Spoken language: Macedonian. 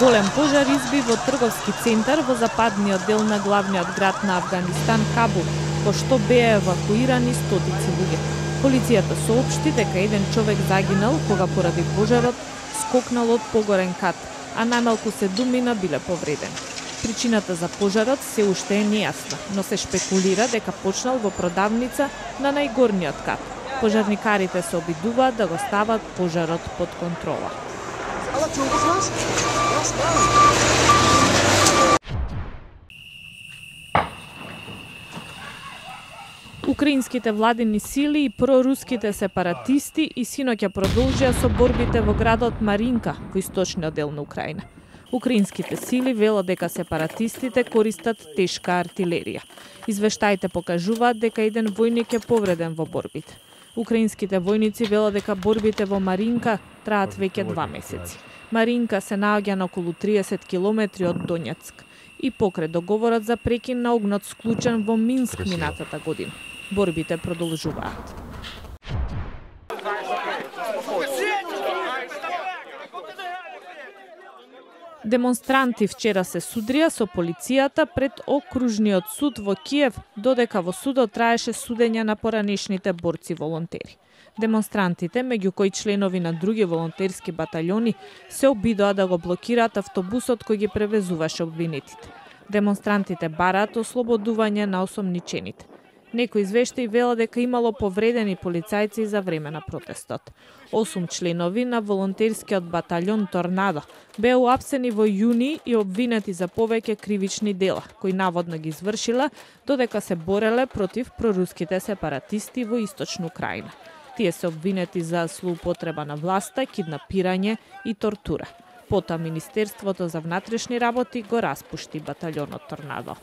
Голем пожар изби во трговски центар во западниот дел на главниот град на Авганистан, Кабул, во што беа евакуирани стотици луѓе. Полицијата соопшти дека еден човек загинал кога поради пожарот скокнал од погорен кат, а најмалку 7 биле повредени. Причината за пожарот се уште е нејасна, но се шпекулира дека почнал во продавница на најгорниот кат. Пожарникарите се обидуваат да го стават пожарот под контрола. Украинските владини сили и проруските сепаратисти и синоќа продолжија со борбите во градот Маринка во источниот дел на Украина. Украинските сили велат дека сепаратистите користат тешка артилерија. Извештаите покажуваат дека еден војник е повреден во борбите. Украинските војници велат дека борбите во Маринка траат веќе 2 месеци. Маринка се наоѓа на околу 30 километри од Донецк и покрај договорот за прекин на огнот склучен во Минск минатата година. Борбите продолжуваат. Демонстранти вчера се судрија со полицијата пред окружниот суд во Киев, додека во судот траеше судење на поранешните борци волонтери. Демонстрантите, меѓу кои членови на други волонтерски батальони, се обидоа да го блокираат автобусот кој ги превезуваше обвинетите. Демонстрантите бараат ослободување на осомничените. Некои извештаи велат дека имало повредени полицајци за време на протестот. 8 членови на волонтерскиот батальон Торнадо беа уапсени во јуни и обвинети за повеќе кривични дела, кои наводно ги извршила додека се бореле против проруските сепаратисти во источна Украина. Тие се обвинети за злоупотреба на власта, киднапирање и тортура. Потоа Министерството за внатрешни работи го распушти батальонот Торнадо.